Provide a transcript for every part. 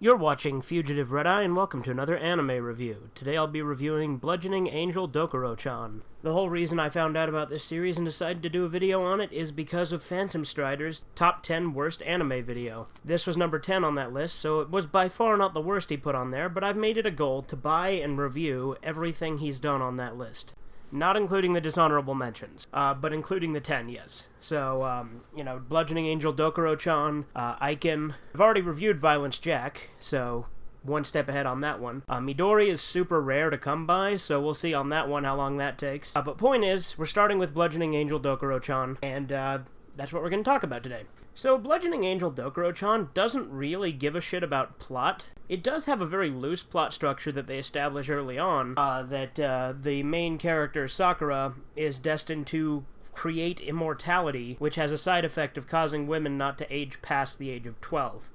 You're watching Fugitive Red-Eye, and welcome to another anime review. Today I'll be reviewing Bludgeoning Angel Dokuro-Chan. The whole reason I found out about this series and decided to do a video on it is because of Phantom Strider's Top 10 Worst Anime video. This was number 10 on that list, so it was by far not the worst he put on there, but I've made it a goal to buy and review everything he's done on that list. Not including the dishonorable mentions, but including the 10, yes. So, Bludgeoning Angel Dokuro-Chan, Aiken. I've already reviewed Violence Jack, so one step ahead on that one. Midori is super rare to come by, so we'll see on that one how long that takes. But point is, we're starting with Bludgeoning Angel Dokuro-Chan, and that's what we're going to talk about today. So, Bludgeoning Angel Dokuro-Chan doesn't really give a shit about plot. It does have a very loose plot structure that they establish early on, that the main character, Sakura, is destined to create immortality, which has a side effect of causing women not to age past the age of 12.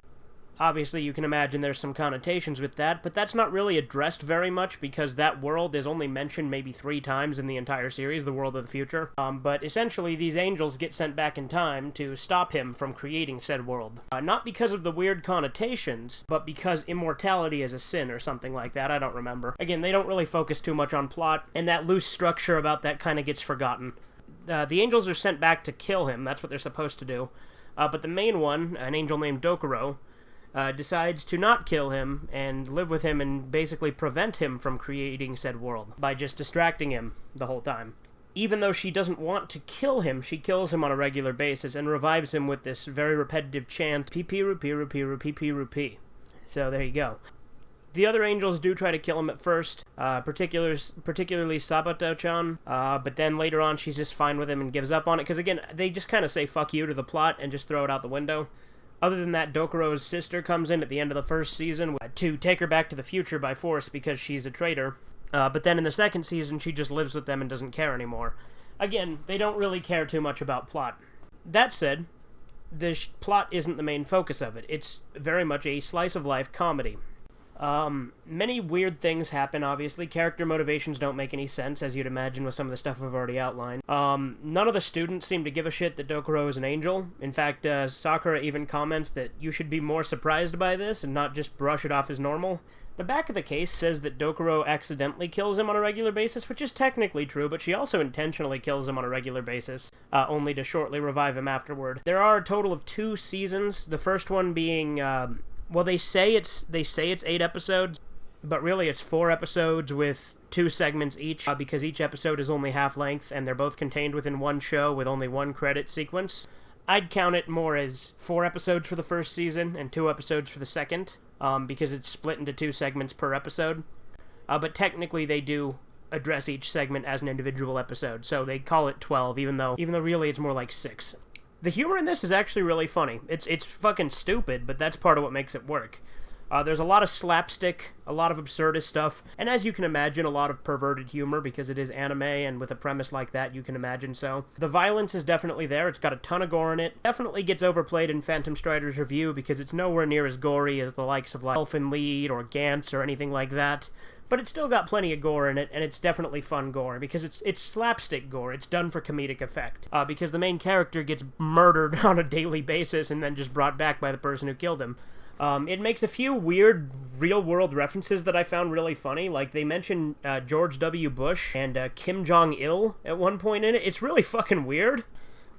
Obviously, you can imagine there's some connotations with that, but that's not really addressed very much because that world is only mentioned maybe 3 times in the entire series, the world of the future. But essentially, these angels get sent back in time to stop him from creating said world. Not because of the weird connotations, but because immortality is a sin or something like that, I don't remember. Again, they don't really focus too much on plot, and that loose structure about that kind of gets forgotten. The angels are sent back to kill him, that's what they're supposed to do. But the main one, an angel named Dokuro, decides to not kill him and live with him and basically prevent him from creating said world by just distracting him the whole time. Even though she doesn't want to kill him, she kills him on a regular basis and revives him with this very repetitive chant, piru, piru, piru, piru, pi. So there you go. The other angels do try to kill him at first, particularly Sabato-chan, but then later on she's just fine with him and gives up on it, because again, they just kind of say fuck you to the plot and just throw it out the window. Other than that, Dokuro's sister comes in at the end of the first season to take her back to the future by force because she's a traitor. But then in the second season, she just lives with them and doesn't care anymore. Again, they don't really care too much about plot. That said, the plot isn't the main focus of it. It's very much a slice-of-life comedy. Many weird things happen, obviously. Character motivations don't make any sense, as you'd imagine with some of the stuff I've already outlined. None of the students seem to give a shit that Dokuro is an angel. In fact, Sakura even comments that you should be more surprised by this and not just brush it off as normal. The back of the case says that Dokuro accidentally kills him on a regular basis, which is technically true, but she also intentionally kills him on a regular basis, only to shortly revive him afterward. There are a total of 2 seasons, the first one being, well, they say it's 8 episodes, but really it's 4 episodes with 2 segments each, because each episode is only half length, and they're both contained within one show with only one credit sequence. I'd count it more as 4 episodes for the first season and 2 episodes for the second, because it's split into 2 segments per episode. But technically they do address each segment as an individual episode, so they call it 12, even though really it's more like 6. The humor in this is actually really funny. It's fucking stupid, but that's part of what makes it work. There's a lot of slapstick, a lot of absurdist stuff, and as you can imagine, a lot of perverted humor, because it is anime, and with a premise like that, you can imagine so. The violence is definitely there. It's got a ton of gore in it. Definitely gets overplayed in Phantom Strider's review, because it's nowhere near as gory as the likes of like Elfen Lied or Gantz or anything like that. But it's still got plenty of gore in it, and it's definitely fun gore, because it's slapstick gore. It's done for comedic effect, because the main character gets murdered on a daily basis and then just brought back by the person who killed him. It makes a few weird real-world references that I found really funny, like they mention George W. Bush and Kim Jong-il at one point in it. It's really fucking weird.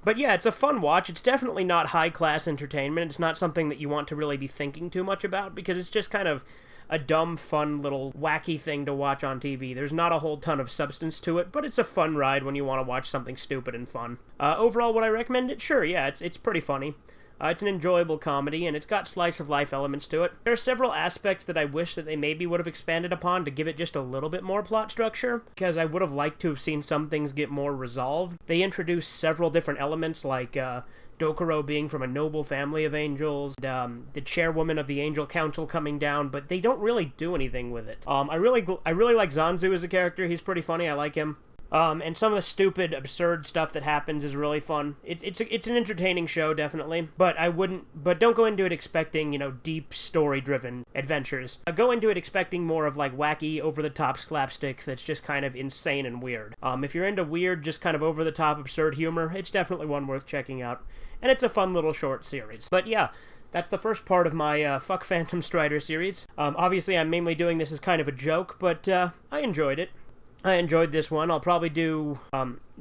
But yeah, it's a fun watch. It's definitely not high-class entertainment. It's not something that you want to really be thinking too much about, because it's just kind of a dumb, fun, little wacky thing to watch on TV. There's not a whole ton of substance to it, but it's a fun ride when you want to watch something stupid and fun. Overall, would I recommend it? Sure, yeah, it's pretty funny. It's an enjoyable comedy, and it's got slice-of-life elements to it. There are several aspects that I wish that they maybe would have expanded upon to give it just a little bit more plot structure, because I would have liked to have seen some things get more resolved. They introduced several different elements, like Dokuro being from a noble family of angels, the chairwoman of the Angel Council coming down, but they don't really do anything with it. I really like Zanzu as a character. He's pretty funny. I like him. And some of the stupid, absurd stuff that happens is really fun. It's an entertaining show, definitely. But don't go into it expecting, deep, story-driven adventures. Go into it expecting more of, like, wacky, over-the-top slapstick that's just kind of insane and weird. If you're into weird, just kind of over-the-top, absurd humor, it's definitely one worth checking out. And it's a fun little short series. But yeah, That's the first part of my Fuck Phantom Strider series. Obviously, I'm mainly doing this as kind of a joke, but I enjoyed it. I enjoyed this one. I'll probably do,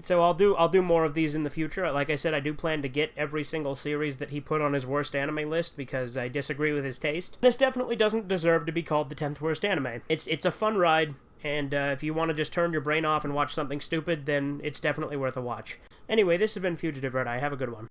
so I'll do more of these in the future. Like I said, I do plan to get every single series that he put on his worst anime list because I disagree with his taste. This definitely doesn't deserve to be called the 10th worst anime. It's a fun ride, and if you want to just turn your brain off and watch something stupid, then it's definitely worth a watch. Anyway, this has been Fugitive Red Eye. Have a good one.